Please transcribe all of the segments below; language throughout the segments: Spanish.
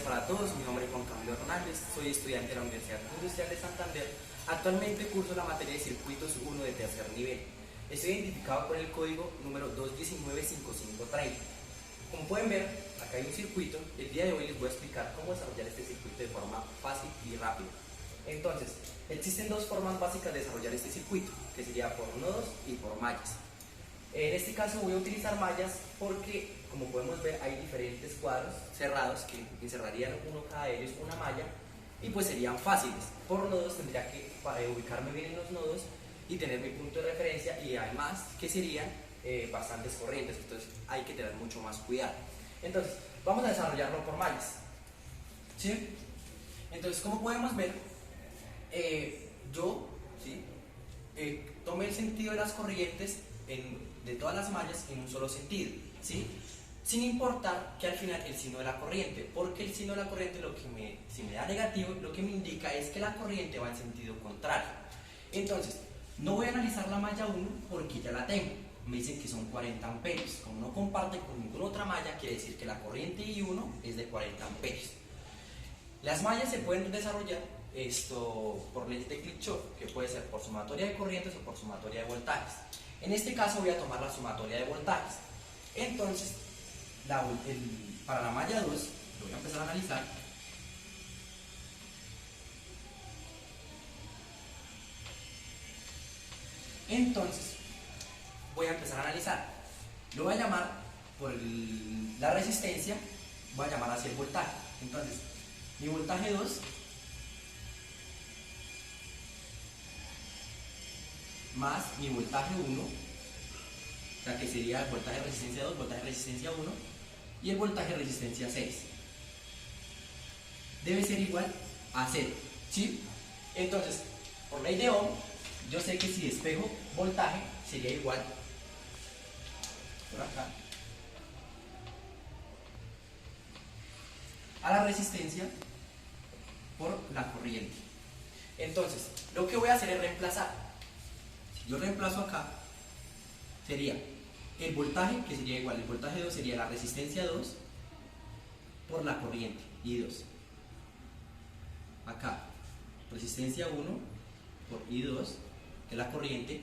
para todos, mi nombre es Juan Camilo Hernández, soy estudiante de la Universidad Industrial de Santander. Actualmente curso la materia de circuitos 1 de tercer nivel. Estoy identificado con el código número 2195530. Como pueden ver, acá hay un circuito. El día de hoy les voy a explicar cómo desarrollar este circuito de forma fácil y rápida. Entonces, existen dos formas básicas de desarrollar este circuito, que sería por nodos y por mallas. En este caso voy a utilizar mallas porque, como podemos ver, hay diferentes cuadros cerrados que encerrarían uno cada de ellos una malla y pues serían fáciles. Por nodos tendría que ubicarme bien en los nodos y tener mi punto de referencia, y además que serían bastantes corrientes, entonces hay que tener mucho más cuidado. Entonces, vamos a desarrollarlo por mallas. ¿Sí? Entonces, como podemos ver, yo tomé el sentido de las corrientes de todas las mallas en un solo sentido, ¿sí? Sin importar que al final el signo de la corriente, porque el signo de la corriente si me da negativo, lo que me indica es que la corriente va en sentido contrario. Entonces, no voy a analizar la malla 1 porque ya la tengo. Me dicen que son 40 amperios. Como no comparte con ninguna otra malla, quiere decir que la corriente I1 es de 40 amperios. Las mallas se pueden desarrollar por leyes de Kirchhoff, que puede ser por sumatoria de corrientes o por sumatoria de voltajes. En este caso voy a tomar la sumatoria de voltajes. Entonces, para la malla 2, lo voy a empezar a analizar. Entonces, voy a empezar a analizar. Lo voy a llamar por la resistencia, voy a llamar así el voltaje. Entonces, mi voltaje 2 más mi voltaje 1, o sea que sería el voltaje de resistencia 2, voltaje de resistencia 1 y el voltaje de resistencia 6. Debe ser igual a 0, ¿sí? Entonces, por ley de Ohm, yo sé que si despejo voltaje sería igual por acá a la resistencia por la corriente. Entonces, lo que voy a hacer es reemplazar. Si yo reemplazo acá, sería el voltaje, que sería igual, el voltaje 2 sería la resistencia 2 por la corriente, I2. Acá, resistencia 1 por I2, que es la corriente,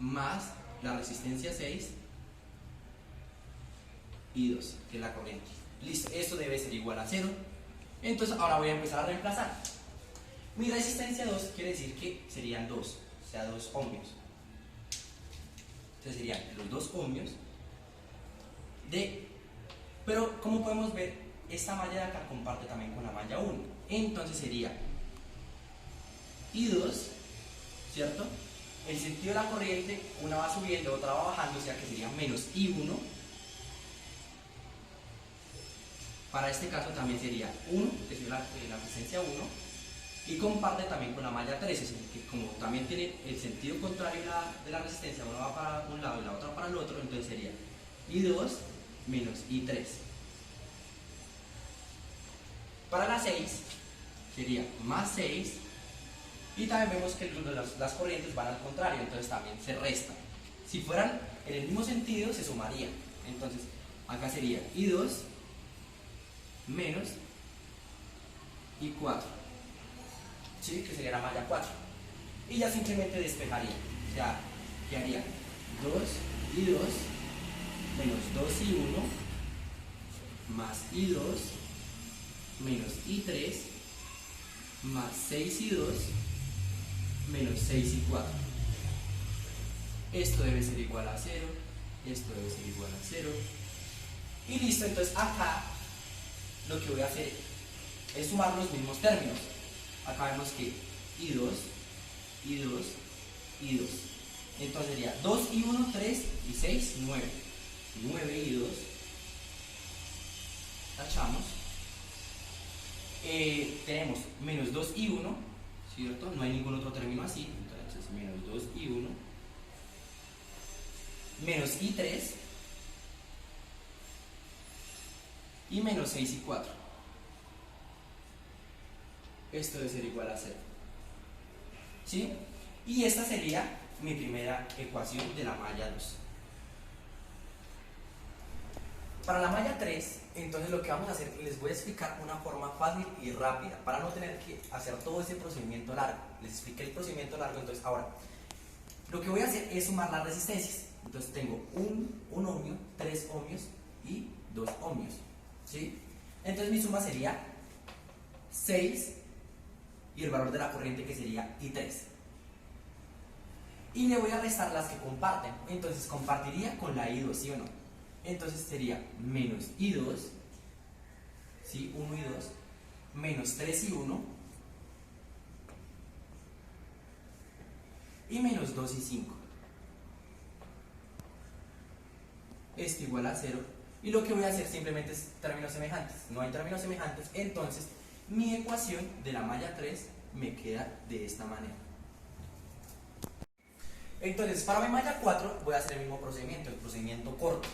más la resistencia 6, I2, que es la corriente. Listo, esto debe ser igual a 0. Entonces ahora voy a empezar a reemplazar. Mi resistencia 2 quiere decir que serían 2, o sea 2 ohmios. Entonces serían los 2 ohmios pero como podemos ver, esta malla de acá comparte también con la malla 1. Entonces sería I2, ¿cierto? El sentido de la corriente, una va subiendo, otra va bajando, o sea que sería menos I1. Para este caso también sería 1, que es la resistencia 1, y comparte también con la malla 3, es decir, que como también tiene el sentido contrario de la resistencia, una va para un lado y la otra para el otro, entonces sería I2 menos I3. Para la 6 sería más 6, y también vemos que las corrientes van al contrario, entonces también se restan. Si fueran en el mismo sentido, se sumarían. Entonces, acá sería I2 menos I4, ¿sí? Que sería la malla 4. Y ya simplemente despejaría. O sea, quedaría 2I2 menos 2I1 más I2 menos I3 más 6I2 menos 6I4. Esto debe ser igual a 0, esto debe ser igual a 0. Y listo, entonces acá lo que voy a hacer es sumar los mismos términos. Acá vemos que I2, I2, I2. Entonces sería 2I1, 3 y 6, 9. 9I2. Tachamos. Tenemos menos 2I1, ¿cierto? No hay ningún otro término así. Entonces menos 2I1. Menos I3. Y menos 6I4. Esto debe ser igual a 0. ¿Sí? Y esta sería mi primera ecuación de la malla 2. Para la malla 3, entonces lo que vamos a hacer, les voy a explicar una forma fácil y rápida, para no tener que hacer todo ese procedimiento largo. Les expliqué el procedimiento largo, entonces ahora, lo que voy a hacer es sumar las resistencias. Entonces tengo un ohmio, 3 ohmios y 2 ohmios, ¿sí? Entonces mi suma sería 6 y el valor de la corriente que sería I3. Y le voy a restar las que comparten, entonces compartiría con la I2, ¿sí o no? Entonces sería menos I2, ¿sí? 1 y 2, menos 3 y 1, y menos 2 y 5. Esto igual a 0. Y lo que voy a hacer simplemente es términos semejantes. No hay términos semejantes, entonces mi ecuación de la malla 3 me queda de esta manera. Entonces, para mi malla 4 voy a hacer el mismo procedimiento, el procedimiento corto.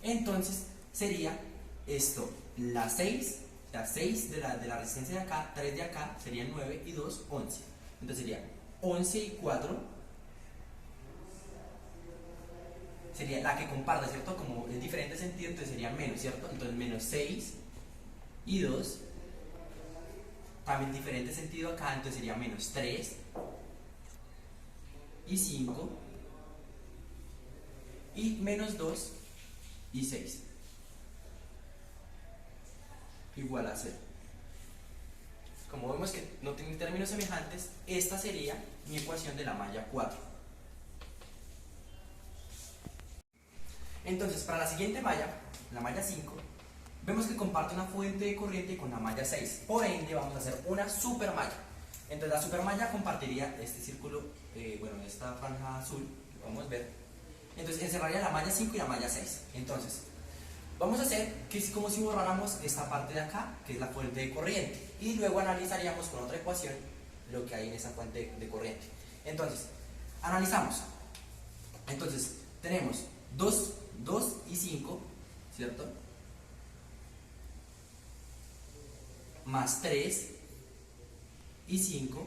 Entonces, sería esto, la 6 de la resistencia de acá, 3 de acá, serían 9 y 2, 11. Entonces sería 11 y 4, sería la que comparta, ¿cierto? Como en diferente sentido, entonces sería menos, ¿cierto? Entonces menos 6 y 2, también diferente sentido acá, entonces sería menos 3 y 5, y menos 2 y 6, igual a 0. Como vemos que no tienen términos semejantes, esta sería mi ecuación de la malla 4. Entonces, para la siguiente malla, la malla 5, vemos que comparte una fuente de corriente con la malla 6. Por ende, vamos a hacer una supermalla. Entonces, la supermalla compartiría este círculo, esta franja azul, que podemos ver. Entonces, encerraría la malla 5 y la malla 6. Entonces, vamos a hacer que es como si borráramos esta parte de acá, que es la fuente de corriente. Y luego analizaríamos con otra ecuación lo que hay en esa fuente de corriente. Entonces, analizamos. Entonces, tenemos 2 y 5, ¿cierto? Más 3 y 5,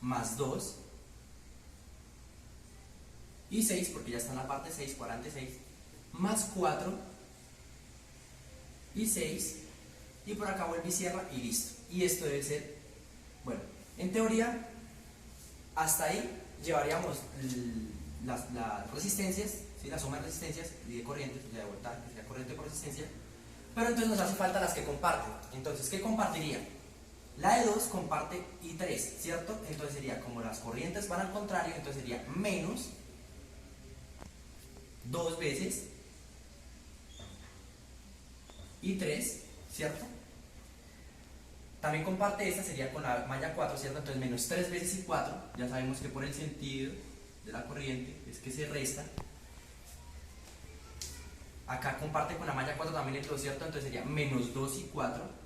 más 2 y 6, porque ya está en la parte 6, 46, más 4 y 6, y por acá vuelve y cierra y listo. Y esto debe ser, bueno, en teoría, hasta ahí llevaríamos las resistencias, ¿sí? La suma de resistencias y de corrientes, de voltaje, de corriente por resistencia, pero entonces nos hace falta las que comparten. Entonces, ¿qué compartiría? La de 2 comparte I3, ¿cierto? Entonces sería, como las corrientes van al contrario, entonces sería menos 2 veces I3, ¿cierto? También comparte esta, sería con la malla 4, ¿cierto? Entonces menos 3 veces I4, ya sabemos que por el sentido de la corriente es que se resta. Acá comparte con la malla 4 también el 2, ¿cierto? Entonces sería menos 2 y 4.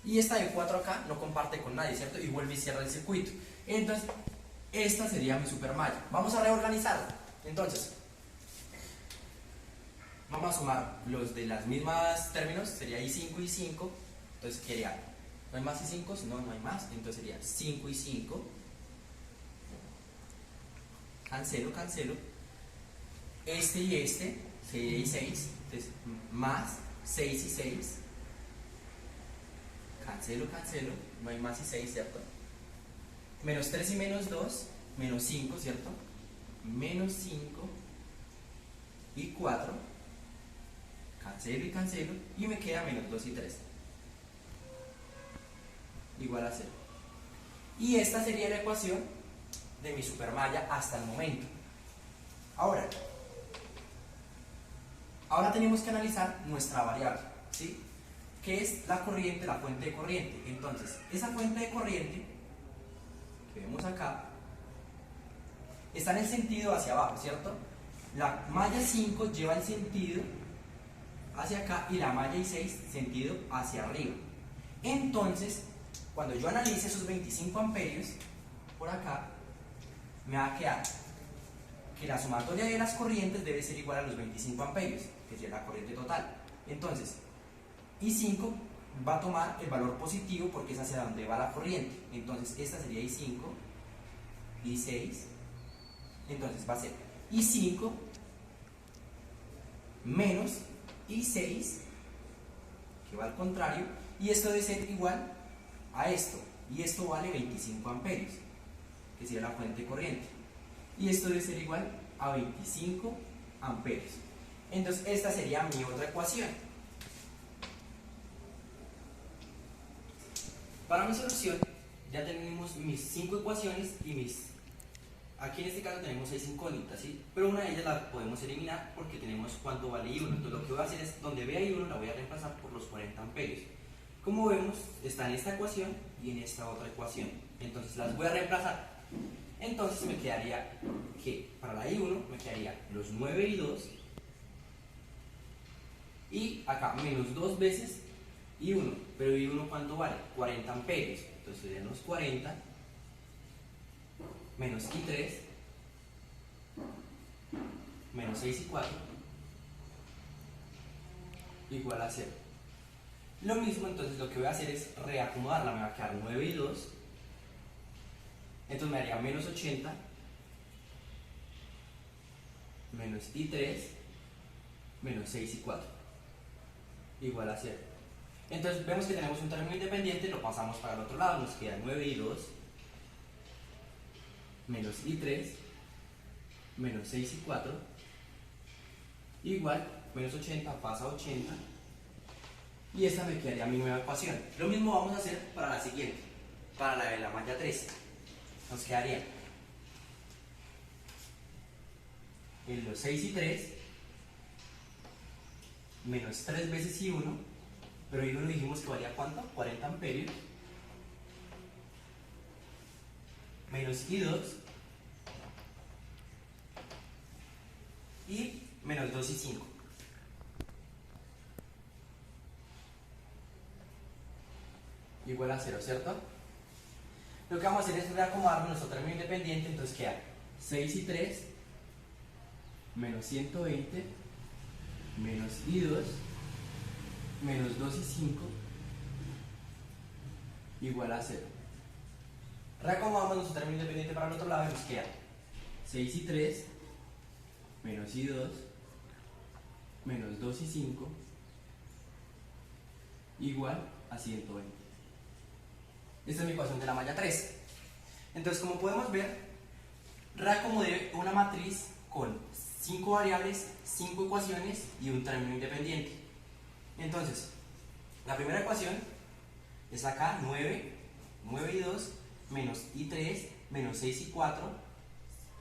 Y esta de 4 acá no comparte con nadie, ¿cierto? Y vuelve y cierra el circuito. Entonces, esta sería mi supermalla. Vamos a reorganizarla. Entonces, vamos a sumar los de las mismas términos, sería I5 y 5. Entonces, ¿qué haría? ¿No hay más I5? No hay más. Entonces sería 5 y 5. Cancelo, cancelo. Este y este sería I6. Entonces, más 6 y 6. Cancelo, cancelo. No hay más I6, ¿cierto? Menos 3 y menos 2. Menos 5, ¿cierto? Menos 5 y 4. Cancelo y cancelo. Y me queda menos 2 y 3. Igual a 0. Y esta sería la ecuación de mi supermalla hasta el momento. Ahora tenemos que analizar nuestra variable, ¿sí? Que es la corriente, la fuente de corriente. Entonces, esa fuente de corriente que vemos acá está en el sentido hacia abajo, ¿cierto? La malla 5 lleva el sentido hacia acá y la malla I6 sentido hacia arriba. Entonces, cuando yo analice esos 25 amperios por acá, me va a quedar que la sumatoria de las corrientes debe ser igual a los 25 amperios, que sería la corriente total. Entonces, I5 va a tomar el valor positivo porque es hacia donde va la corriente. Entonces, esta sería I5, I6. Entonces va a ser y 5 menos y 6, que va al contrario, y esto debe ser igual a esto, y esto vale 25 amperios, que sería la fuente de corriente, y esto debe ser igual a 25 amperios. Entonces esta sería mi otra ecuación. Para mi solución ya tenemos mis 5 ecuaciones y aquí en este caso tenemos 6 incógnitas, ¿sí? Pero una de ellas la podemos eliminar porque tenemos cuánto vale I1. Entonces lo que voy a hacer es, donde vea I1 la voy a reemplazar por los 40 amperios. Como vemos, está en esta ecuación y en esta otra ecuación. Entonces las voy a reemplazar. Entonces me quedaría que para la I1 me quedaría los 9 y 2 y acá menos 2 veces I1. Pero I1 ¿cuánto vale? 40 amperios. Entonces serían los 40 menos I3 menos 6 y 4 igual a 0. Lo mismo, entonces lo que voy a hacer es reacomodarla. Me va a quedar 9 y 2. Entonces me daría menos 80 menos I3 menos 6 y 4 igual a 0. Entonces vemos que tenemos un término independiente, lo pasamos para el otro lado, nos queda 9 y 2 menos I3 menos 6 y 4 igual, menos 80 pasa a 80 y esta me quedaría mi nueva ecuación. Lo mismo vamos a hacer para la siguiente, para la de la malla 3. Nos quedaría en los 6 y 3 menos 3 veces I1, pero I1 dijimos que valía ¿cuánto? 40 amperios menos I2 y menos 2 y 5 igual a 0, ¿cierto? Lo que vamos a hacer es reacomodar nuestro término independiente. Entonces queda 6 y 3 menos 120 menos I2 menos 2 y 5 igual a 0. Reacomodamos nuestro término independiente para el otro lado y nos queda 6 y 3 menos I2 menos 2 y 5 igual a 120. Esta es mi ecuación de la malla 3. Entonces, como podemos ver, reacomodé una matriz con 5 variables, 5 ecuaciones y un término independiente. Entonces, la primera ecuación es acá 9 y 2 menos I3 menos 6 y 4.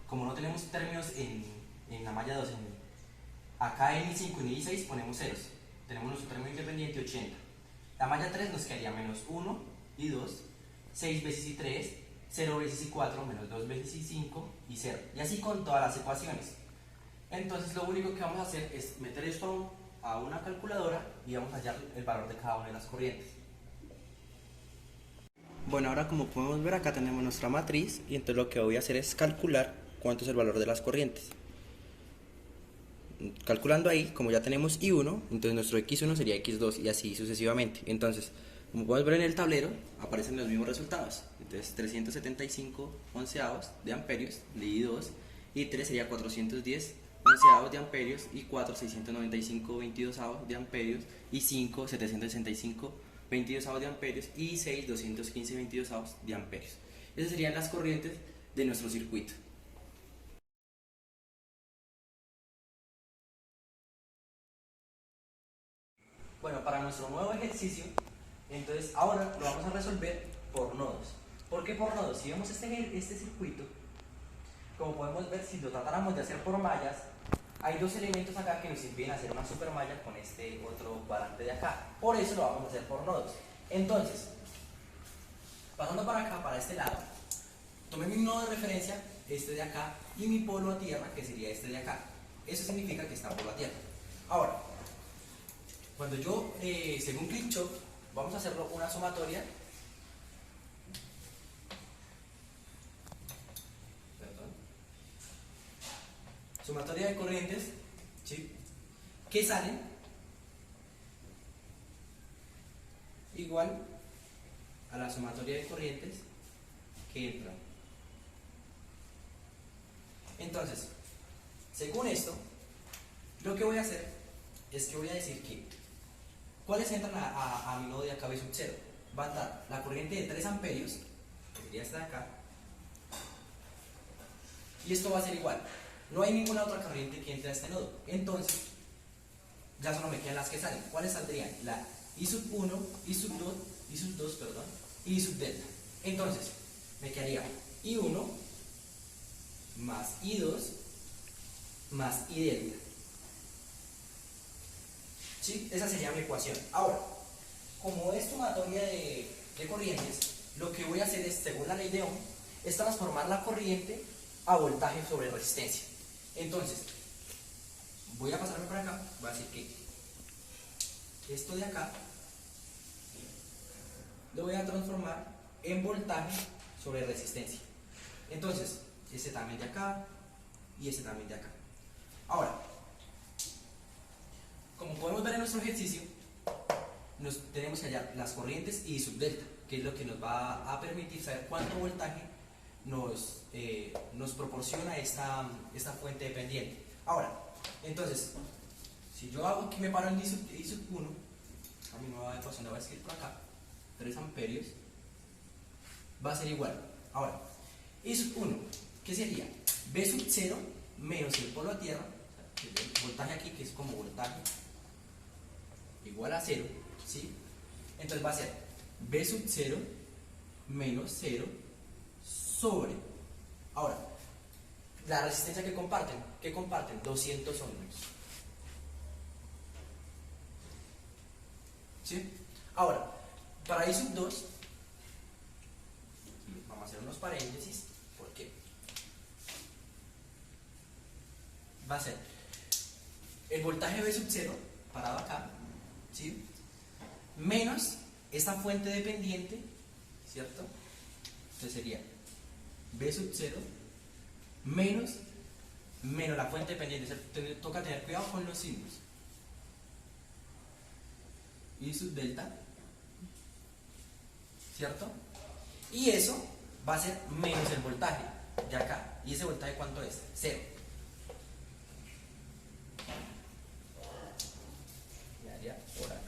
Como no tenemos términos en la malla 2, acá en I5 y en I6 ponemos ceros. Tenemos nuestro término independiente 80. La malla 3 nos quedaría menos 1 y 2, 6 veces I3, 0 veces I4, menos 2 veces I5 y 0. Y así con todas las ecuaciones. Entonces lo único que vamos a hacer es meter esto a una calculadora y vamos a hallar el valor de cada una de las corrientes. Bueno, ahora como podemos ver acá tenemos nuestra matriz y entonces lo que voy a hacer es calcular cuánto es el valor de las corrientes. Calculando ahí, como ya tenemos I1, entonces nuestro X1 sería X2 y así sucesivamente. Entonces, como podemos ver en el tablero, aparecen los mismos resultados. Entonces 375 onceavos de amperios de I2, I3 sería 410 onceavos de amperios, I4 695 22avos de amperios, I5 765 22avos de amperios y I6 215 22avos de amperios. Esas serían las corrientes de nuestro circuito. Bueno, para nuestro nuevo ejercicio, entonces ahora lo vamos a resolver por nodos. ¿Por qué por nodos? Si vemos este circuito, como podemos ver, si lo tratáramos de hacer por mallas, hay dos elementos acá que nos impiden hacer una supermalla con este otro cuadrante de acá. Por eso lo vamos a hacer por nodos. Entonces, pasando para acá, para este lado, tomé mi nodo de referencia, este de acá, y mi polo a tierra, que sería este de acá. Eso significa que está por la tierra. Ahora, cuando yo, según Kirchhoff, vamos a hacerlo una sumatoria. Sumatoria de corrientes, ¿sí?, que salen igual a la sumatoria de corrientes que entran. Entonces, Según esto, lo que voy a hacer es que voy a decir que ¿cuáles entran a mi nodo de acá B sub 0? Va a entrar la corriente de 3 amperios, que sería esta de acá, y esto va a ser igual. No hay ninguna otra corriente que entre a este nodo. Entonces, ya solo me quedan las que salen. ¿Cuáles saldrían? La I sub 1, I sub 2, I sub 2, perdón, y I sub delta. Entonces, me quedaría I1 más I2 más I delta. ¿Sí? Esa sería mi ecuación. Ahora, como es sumatoria de corrientes, lo que voy a hacer es, según la ley de Ohm, es transformar la corriente a voltaje sobre resistencia. Entonces, voy a pasarme por acá, voy a decir que esto de acá lo voy a transformar en voltaje sobre resistencia. Entonces, ese también de acá y ese también de acá. Ahora, como podemos ver en nuestro ejercicio, tenemos que hallar las corrientes I sub delta, que es lo que nos va a permitir saber cuánto voltaje nos proporciona esta fuente dependiente. Ahora, entonces, si yo hago que me paro en I sub 1, a mi nueva ecuación la voy a escribir por acá, 3 amperios, va a ser igual. Ahora, I sub 1, ¿qué sería? B sub 0 menos el polo a tierra, o sea, el voltaje aquí, que es como voltaje, igual a 0, ¿sí? Entonces va a ser B sub 0 menos 0 sobre. Ahora, la resistencia que comparten, ¿qué comparten? 200 ohmios. ¿Sí? Ahora, para I sub 2, vamos a hacer unos paréntesis, porque va a ser el voltaje B sub 0, parado acá, ¿sí? Menos esta fuente dependiente, ¿cierto? Entonces sería B sub 0 menos la fuente dependiente. O sea, toca tener cuidado con los signos. I sub delta, ¿cierto? Y eso va a ser menos el voltaje de acá. ¿Y ese voltaje cuánto es? 0. Por acá.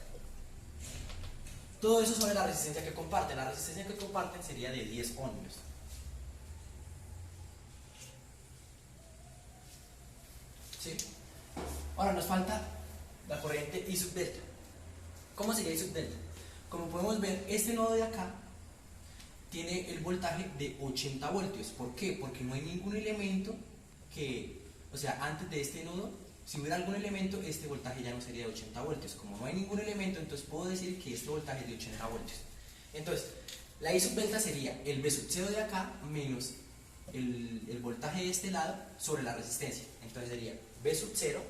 Todo eso sobre la resistencia que comparten. La resistencia que comparten sería de 10 ohmios. ¿Sí? Ahora nos falta la corriente I sub delta. ¿Cómo sería I sub delta? Como podemos ver, este nodo de acá tiene el voltaje de 80 voltios. ¿Por qué? Porque no hay ningún elemento que, o sea, antes de este nodo, si hubiera algún elemento, este voltaje ya no sería de 80 voltios. Como no hay ningún elemento, entonces puedo decir que este voltaje es de 80 voltios. Entonces, la I sub delta sería el B sub 0 de acá menos el voltaje de este lado sobre la resistencia. Entonces sería B sub 0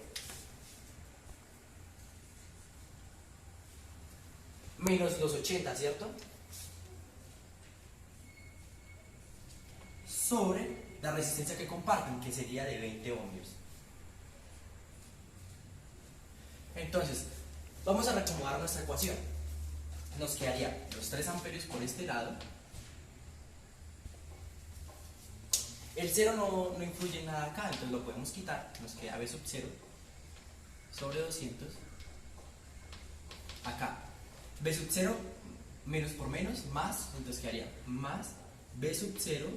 menos los 80, ¿cierto? Sobre la resistencia que comparten, que sería de 20 ohmios. Entonces, vamos a reacomodar nuestra ecuación. Nos quedaría los 3 amperios por este lado. El 0 no influye en nada acá, entonces lo podemos quitar. Nos queda B sub 0 sobre 200. Acá, B sub 0 menos por menos, más, entonces quedaría más B sub 0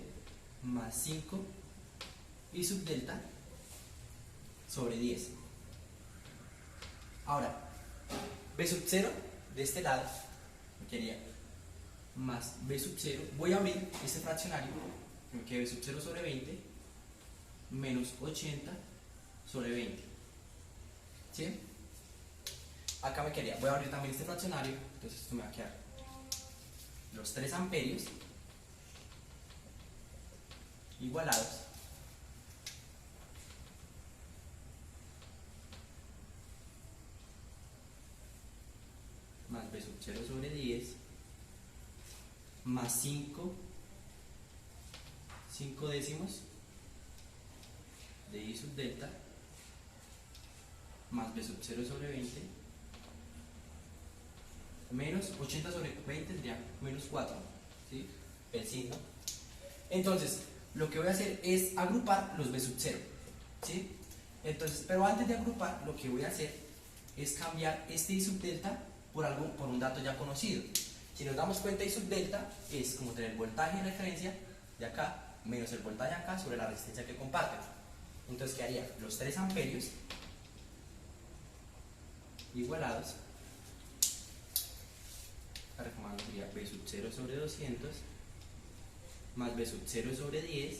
más 5 I sub delta sobre 10. Ahora, B sub 0 de este lado me quedaría más B sub 0. Voy a abrir este fraccionario, me queda B sub 0 sobre 20 menos 80 sobre 20. ¿Sí? Acá me quedaría, voy a abrir también este fraccionario, entonces esto me va a quedar los 3 amperios igualados más B sub 0 sobre 10 más 5 décimos de I sub delta más B sub 0 sobre 20 menos 80 sobre 20 sería menos 4, ¿sí? El signo. Entonces, lo que voy a hacer es agrupar los B sub 0, ¿sí? Entonces, pero antes de agrupar, lo que voy a hacer es cambiar este I sub delta por un dato ya conocido. Si nos damos cuenta, I sub delta es como tener el voltaje de referencia de acá menos el voltaje acá sobre la resistencia que comparten. Entonces quedaría los 3 amperios igualados, recomendando sería B sub 0 sobre 200 más B sub 0 sobre 10,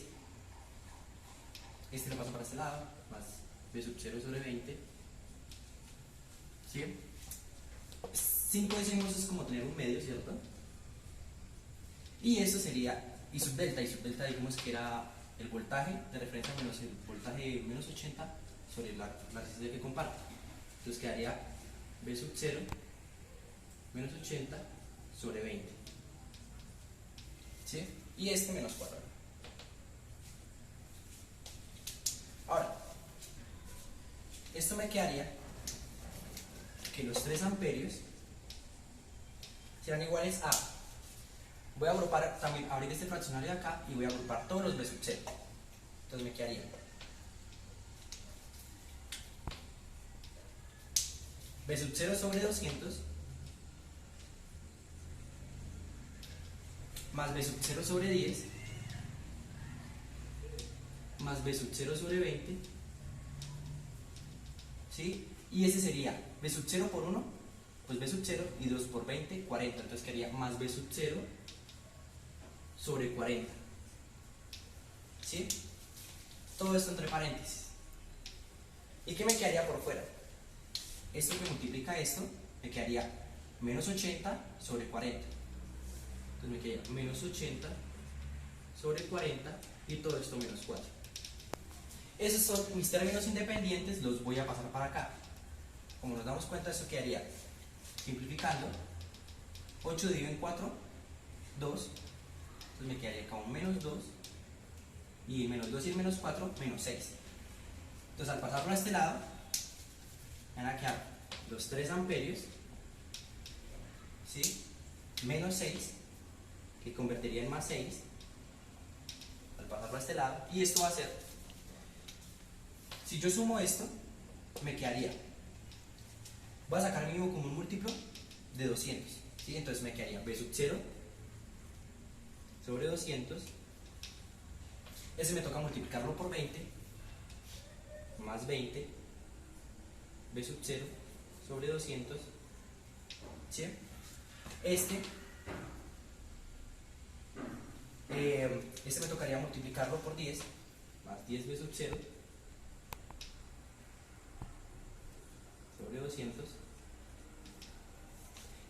este lo paso para este lado, más B sub 0 sobre 20, ¿sí? 5 décimos es como tener un medio, ¿cierto? Y esto sería I sub delta dijimos que era el voltaje de referencia menos el voltaje menos 80 sobre la resistencia que comparte. Entonces quedaría B sub 0 menos 80 sobre 20, ¿sí? Y este menos 4. Ahora, esto me quedaría que los 3 amperios serán iguales a, voy a agrupar también, abrir este fraccionario de acá y voy a agrupar todos los B sub 0. Entonces me quedaría B sub 0 sobre 200 más B sub 0 sobre 10 más B sub 0 sobre 20, ¿sí? Y ese sería B sub 0 por 1, pues B sub 0, y 2 por 20, 40. Entonces quedaría más B sub 0 sobre 40, ¿sí? Todo esto entre paréntesis. ¿Y qué me quedaría por fuera? Esto que multiplica esto, me quedaría menos 80 sobre 40. Entonces me quedaría menos 80 sobre 40 y todo esto menos 4. Esos son mis términos independientes, los voy a pasar para acá. Como nos damos cuenta, esto quedaría, simplificando, 8 dividido en 4, 2. Entonces me quedaría acá un menos 2, y menos 2 y el menos 4, menos 6. Entonces al pasarlo a este lado, van a quedar los 3 amperios, ¿sí? Menos 6, que convertiría en más 6, al pasarlo a este lado, y esto va a ser, si yo sumo esto, me quedaría, voy a sacar mínimo como un múltiplo de 200, ¿sí? Entonces me quedaría B sub 0 sobre 200, ese me toca multiplicarlo por 20, más 20, B sub 0 sobre 200, ¿sí? Este me tocaría multiplicarlo por 10, más 10 B sub 0 sobre 200,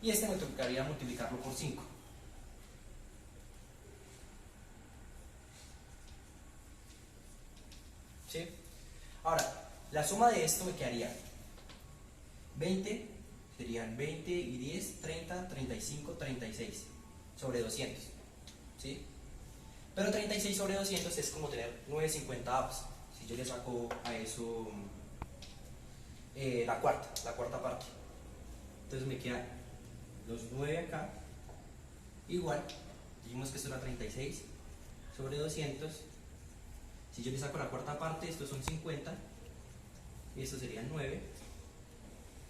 y este me tocaría multiplicarlo por 5. ¿Sí? Ahora, la suma de esto me quedaría 20, serían 20 y 10, 30, 35, 36 sobre 200, ¿sí? Pero 36 sobre 200 es como tener 9/50. Si yo le saco a eso la cuarta parte, entonces me quedan los 9 acá, igual, dijimos que esto era 36 sobre 200, si yo le saco la cuarta parte, estos son 50, y estos serían 9,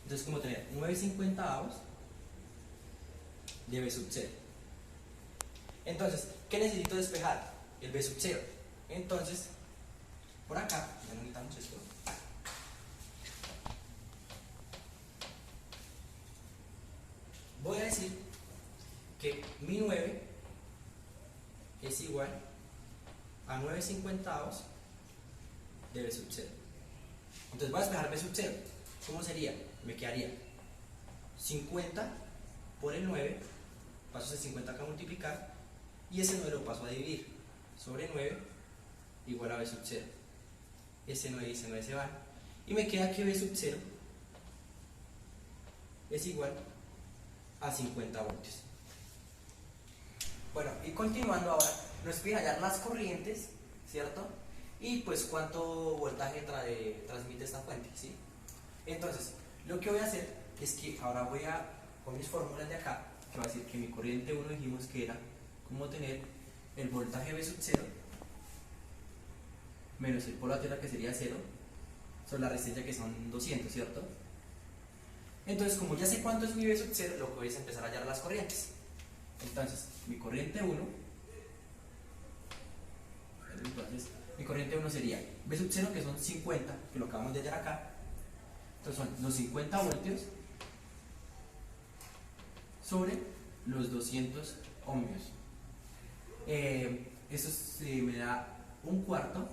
entonces como tener 9/50 de B sub 0. Entonces, ¿qué necesito despejar? El B sub 0. Entonces, por acá, ya no necesitamos esto. Voy a decir que mi 9 es igual a 9/50 de B sub 0. Entonces voy a despejar B sub 0. ¿Cómo sería? Me quedaría 50 por el 9, paso ese 50 acá a multiplicar, y ese 9 lo paso a dividir sobre 9 igual a B sub 0. Ese 9 y ese 9 se van, y me queda que B sub 0 es igual a 50 voltios. Bueno, y continuando ahora, nos piden hallar las corrientes, ¿cierto? Y pues cuánto voltaje transmite esta fuente, ¿sí? Entonces, lo que voy a hacer es que ahora voy a, con mis fórmulas de acá, que va a decir que mi corriente 1 dijimos que era como tener el voltaje B sub 0 menos el polo a tierra, que sería 0, sobre la resistencia que son 200, ¿cierto? Entonces, como ya sé cuánto es mi V sub 0, lo que voy es empezar a hallar las corrientes. Entonces, mi corriente 1, mi corriente 1 sería V sub 0, que son 50, que lo acabamos de hallar acá. Entonces son los 50 voltios sobre los 200 ohmios. Eso me da un cuarto,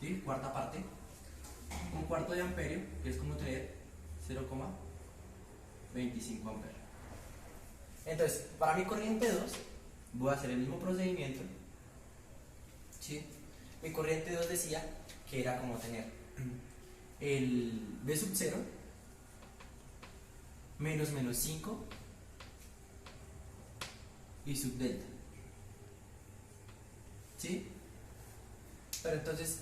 ¿sí? Cuarta parte, un cuarto de amperio, que es como tener 0,25 amperes. Entonces, para mi corriente 2, voy a hacer el mismo procedimiento, ¿sí? Mi corriente 2 decía que era como tener el V sub 0 menos 5 y sub delta, ¿sí? Pero entonces,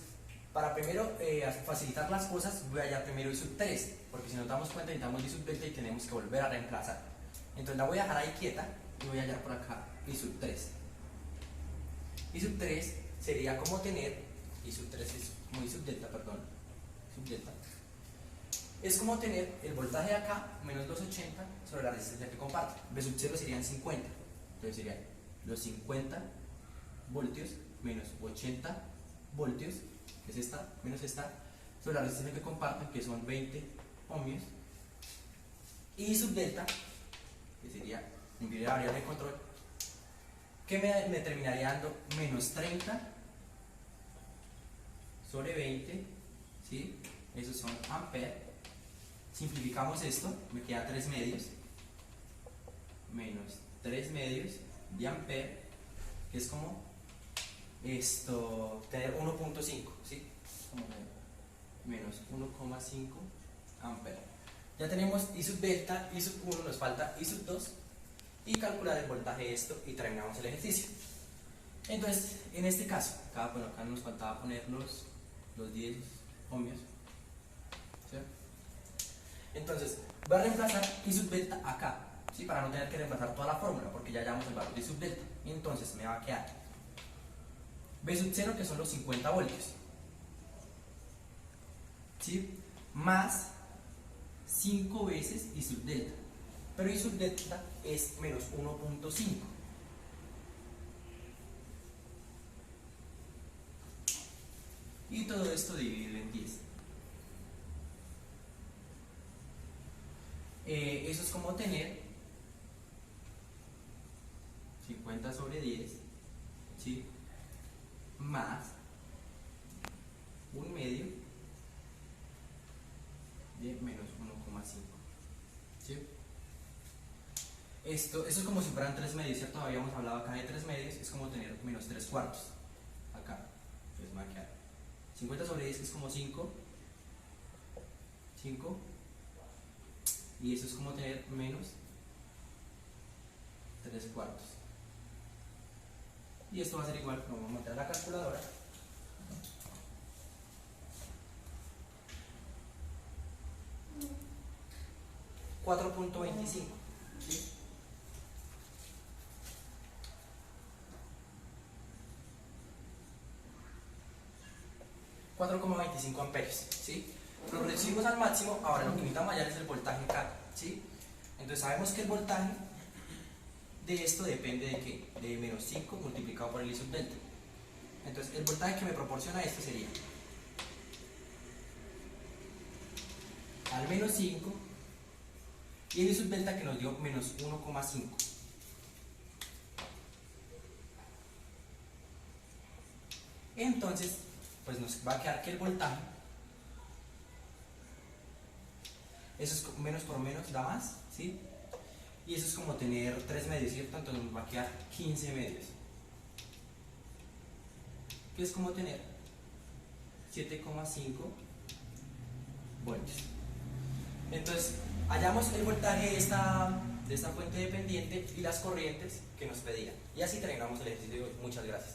para primero facilitar las cosas, voy a hallar primero I sub 3, porque si nos damos cuenta necesitamos I sub delta y tenemos que volver a reemplazar. Entonces la voy a dejar ahí quieta y voy a hallar por acá I sub 3. I sub 3 sería como tener, I sub 3 es como I sub delta, perdón, sub delta, es como tener el voltaje de acá menos los 80 sobre la resistencia que comparte. V sub 0 serían 50, entonces serían los 50 voltios menos 80 voltios, que es esta, menos esta, sobre la resistencia que comparten, que son 20 ohmios, y sub delta, que sería mi variable de control, que me terminaría dando menos 30 sobre 20, ¿sí? Esos son amperes. Simplificamos esto, me queda 3 medios, menos 3 medios de ampere, que es como esto, tener 1.5, ¿sí? Como menos 1,5 amperes. Ya tenemos I sub delta, I sub 1, nos falta I sub 2, y calcular el voltaje de esto y terminamos el ejercicio. Entonces, en este caso, acá nos faltaba poner los 10 ohmios, ¿sí? Entonces, voy a reemplazar I sub delta acá, ¿sí? Para no tener que reemplazar toda la fórmula, porque ya hallamos el valor de I sub delta. Y entonces me va a quedar V sub 0, que son los 50 voltios, ¿sí? Más 5 veces I sub delta. Pero I sub delta es menos 1.5. Y todo esto dividido en 10. Eso es como tener 50 sobre 10, ¿sí? Más un medio de menos 1,5, ¿sí? Eso es como si fueran 3 medios, ¿cierto? Habíamos hablado acá de 3 medios, es como tener menos 3 cuartos. Acá, entonces me va a quedar 50 sobre 10 es como 5, y eso es como tener menos 3 cuartos. Y esto va a ser igual, lo vamos a meter a la calculadora. 4.25, ¿sí? 4,25 amperes, ¿sí? Lo reducimos al máximo. Ahora lo que necesitamos hallar es el voltaje K, ¿sí? Entonces sabemos que el voltaje de esto depende de ¿qué? De menos 5 multiplicado por el I sub delta. Entonces el voltaje que me proporciona esto sería al menos 5 y el I sub delta que nos dio menos 1,5. Entonces, pues nos va a quedar que el voltaje, eso es menos por menos da más, ¿sí? Y eso es como tener 3 medios, ¿cierto? Entonces nos va a quedar 15 medios, que es como tener 7,5 voltios. Entonces, hallamos el voltaje de esta fuente dependiente y las corrientes que nos pedían. Y así terminamos el ejercicio de hoy. Muchas gracias.